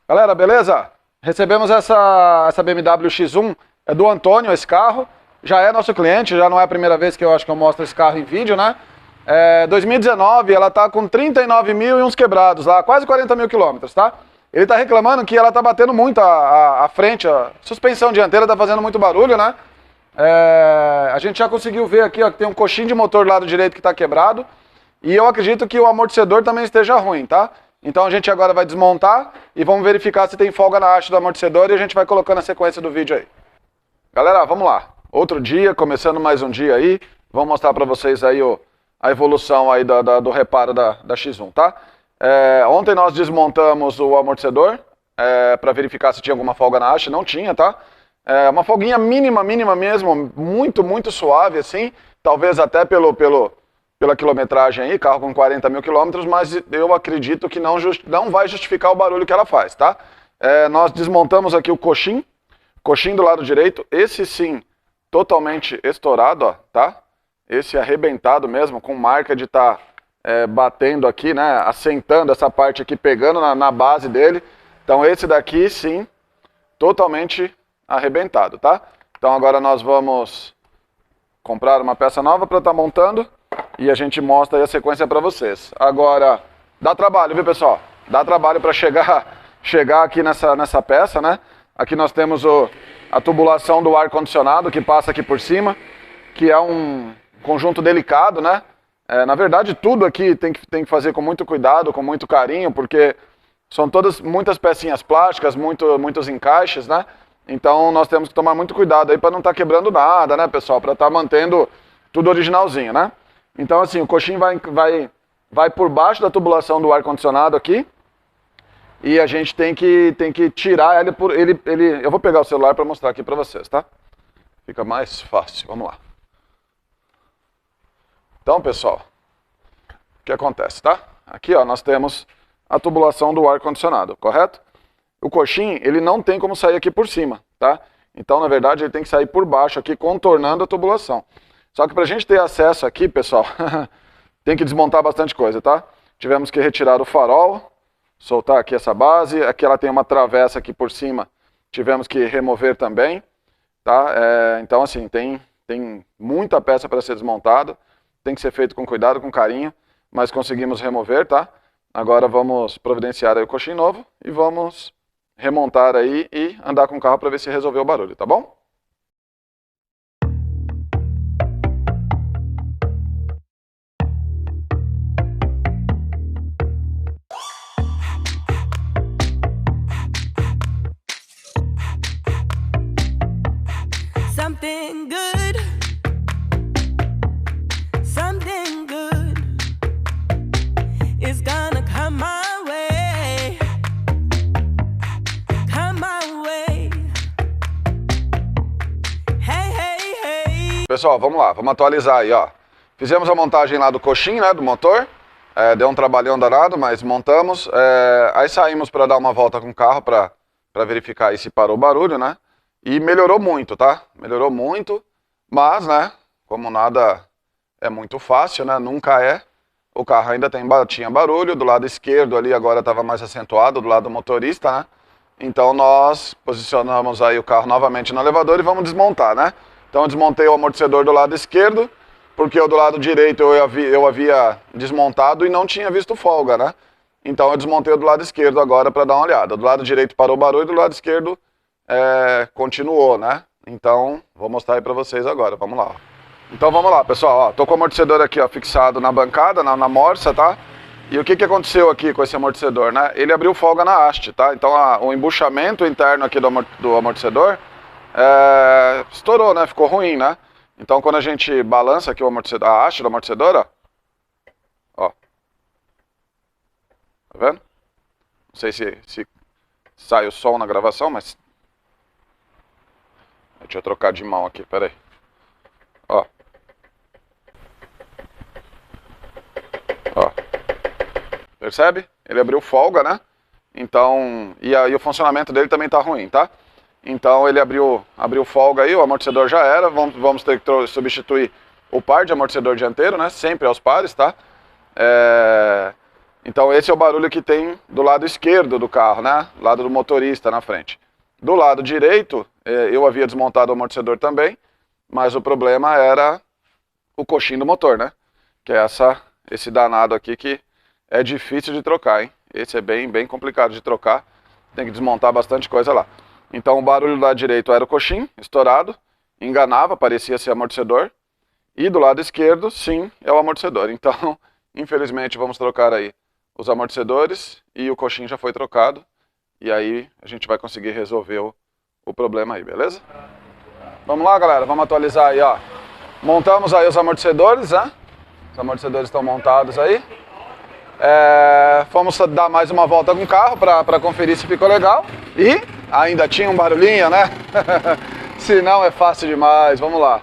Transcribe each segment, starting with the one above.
Galera, beleza? Recebemos essa BMW X1, é do Antônio esse carro, já é nosso cliente, já não é a primeira vez que eu acho que eu mostro esse carro em vídeo, né? 2019, ela tá com 39 mil e uns quebrados lá, quase 40 mil quilômetros, tá? Ele tá reclamando que ela tá batendo muito a frente, a suspensão dianteira tá fazendo muito barulho, né? A gente já conseguiu ver aqui, ó, que tem um coxinho de motor do lado direito que tá quebrado, e eu acredito que o amortecedor também esteja ruim, tá? Então a gente agora vai desmontar e vamos verificar se tem folga na haste do amortecedor e a gente vai colocando a sequência do vídeo aí. Galera, vamos lá. Outro dia, começando mais um dia aí, vamos mostrar pra vocês aí a evolução aí do reparo da X1, tá? Ontem nós desmontamos o amortecedor para verificar se tinha alguma folga na haste, não tinha, tá? Uma folguinha mínima mesmo, muito suave assim, talvez até pela quilometragem aí, carro com 40 mil quilômetros, mas eu acredito que não vai justificar o barulho que ela faz, tá? Nós desmontamos aqui o coxim do lado direito, esse sim, totalmente estourado, ó, tá? Esse arrebentado mesmo, com marca de estar batendo aqui, né, assentando essa parte aqui, pegando na base dele. Então esse daqui sim, totalmente arrebentado, tá? Então agora nós vamos comprar uma peça nova para estar montando e a gente mostra aí a sequência para vocês. Agora, dá trabalho, viu pessoal? Dá trabalho para chegar aqui nessa peça, né? Aqui nós temos a tubulação do ar-condicionado que passa aqui por cima, que é um conjunto delicado, né? Na verdade, tudo aqui tem que fazer com muito cuidado, com muito carinho, porque são muitas pecinhas plásticas, muitos encaixes, né? Então nós temos que tomar muito cuidado aí para não estar quebrando nada, né, pessoal? Para estar mantendo tudo originalzinho, né? Então assim, o coxinho vai por baixo da tubulação do ar-condicionado aqui. E a gente tem que tirar ele. Eu vou pegar o celular para mostrar aqui para vocês, tá? Fica mais fácil, vamos lá. Então, pessoal, o que acontece, tá? Aqui, ó, nós temos a tubulação do ar-condicionado, correto? O coxim, ele não tem como sair aqui por cima, tá? Então, na verdade, ele tem que sair por baixo aqui, contornando a tubulação. Só que pra gente ter acesso aqui, pessoal, tem que desmontar bastante coisa, tá? Tivemos que retirar o farol, soltar aqui essa base, aqui ela tem uma travessa aqui por cima, tivemos que remover também, tá? Então, assim, tem muita peça para ser desmontada, tem que ser feito com cuidado, com carinho, mas conseguimos remover, tá? Agora vamos providenciar aí o coxim novo e vamos remontar aí e andar com o carro para ver se resolveu o barulho, tá bom? Something good, something good is gonna come my way, come my way. Hey. Pessoal, vamos lá, vamos atualizar aí, ó. Fizemos a montagem lá do coxim, né, do motor. Deu um trabalhão danado, mas montamos. Aí saímos para dar uma volta com o carro para verificar aí se parou o barulho, né? E melhorou muito, tá? Melhorou muito, mas, né, como nada é muito fácil, né, nunca é, o carro ainda tinha barulho, do lado esquerdo ali agora estava mais acentuado, do lado do motorista, né? Então nós posicionamos aí o carro novamente no elevador e vamos desmontar, né? Então eu desmontei o amortecedor do lado esquerdo, porque o do lado direito eu havia desmontado e não tinha visto folga, né? Então eu desmontei o do lado esquerdo agora para dar uma olhada. Do lado direito parou o barulho, do lado esquerdo continuou, né? Então, vou mostrar aí pra vocês agora, vamos lá. Então vamos lá, pessoal, ó, tô com o amortecedor aqui, ó, fixado na bancada, na morsa, tá? E o que aconteceu aqui com esse amortecedor, né? Ele abriu folga na haste, tá? Então o embuchamento interno aqui do amortecedor estourou, né? Ficou ruim, né? Então quando a gente balança aqui a haste do amortecedor, ó. Tá vendo? Não sei se sai o som na gravação, mas... Deixa eu trocar de mão aqui, peraí. Ó. Percebe? Ele abriu folga, né? Então, e o funcionamento dele também tá ruim, tá? Então ele abriu folga aí, o amortecedor já era. Vamos ter que substituir o par de amortecedor dianteiro, né? Sempre aos pares, tá? Então esse é o barulho que tem do lado esquerdo do carro, né? Lado do motorista na frente. Do lado direito, eu havia desmontado o amortecedor também, mas o problema era o coxim do motor, né? Que é esse danado aqui que é difícil de trocar, hein? Esse é bem complicado de trocar, tem que desmontar bastante coisa lá. Então o barulho do lado direito era o coxim estourado, enganava, parecia ser amortecedor. E do lado esquerdo, sim, é o amortecedor. Então, infelizmente, vamos trocar aí os amortecedores e o coxim já foi trocado. E aí a gente vai conseguir resolver o problema aí, beleza? Vamos lá, galera, vamos atualizar aí, ó. Montamos aí os amortecedores, né? Os amortecedores estão montados aí. Fomos dar mais uma volta com o carro para conferir se ficou legal. E ainda tinha um barulhinho, né? Se não, é fácil demais. Vamos lá.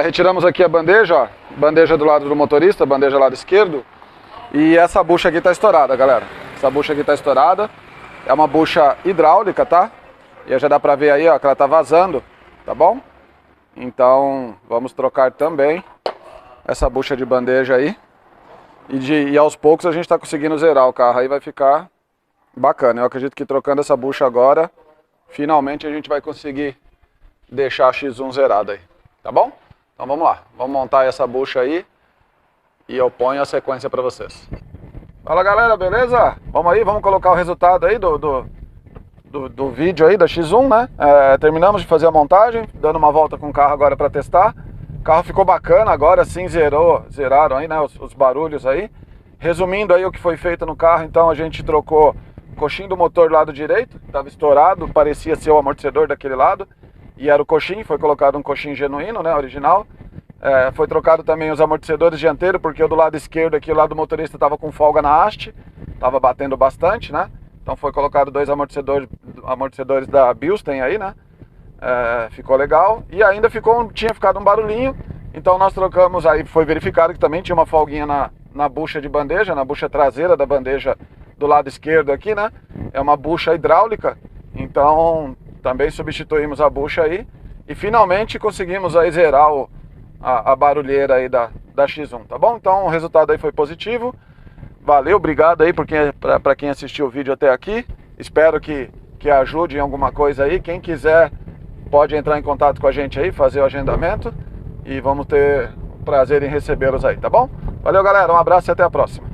Retiramos aqui a bandeja, ó. Bandeja do lado do motorista, bandeja do lado esquerdo. E essa bucha aqui tá estourada, galera. Essa bucha aqui tá estourada. É uma bucha hidráulica, tá? E já dá pra ver aí, ó, que ela tá vazando, tá bom? Então, vamos trocar também essa bucha de bandeja aí. E aos poucos a gente tá conseguindo zerar o carro aí, vai ficar bacana. Eu acredito que trocando essa bucha agora, finalmente a gente vai conseguir deixar a X1 zerada aí, tá bom? Então vamos lá, vamos montar essa bucha aí e eu ponho a sequência pra vocês. Fala, galera, beleza? Vamos aí, vamos colocar o resultado aí do vídeo aí da X1, né? Terminamos de fazer a montagem, dando uma volta com o carro agora pra testar. O carro ficou bacana, agora sim zeraram aí, né, os barulhos aí. Resumindo aí o que foi feito no carro, então a gente trocou o coxim do motor do lado direito, estava estourado, parecia ser o amortecedor daquele lado, e era o coxim, foi colocado um coxim genuíno, né, original. Foi trocado também os amortecedores dianteiros, porque o do lado esquerdo aqui, o lado do motorista, estava com folga na haste, estava batendo bastante, né. Então foi colocado dois amortecedores da Bilstein aí, né. Ficou legal, e ainda tinha ficado um barulhinho, então nós trocamos, aí foi verificado que também tinha uma folguinha na bucha de bandeja, na bucha traseira da bandeja do lado esquerdo aqui, né? É uma bucha hidráulica, então também substituímos a bucha aí, e finalmente conseguimos aí zerar a barulheira aí da X1, tá bom? Então o resultado aí foi positivo, valeu, obrigado aí para quem assistiu o vídeo até aqui, espero que ajude em alguma coisa aí, quem quiser pode entrar em contato com a gente aí, fazer o agendamento e vamos ter prazer em recebê-los aí, tá bom? Valeu, galera, um abraço e até a próxima.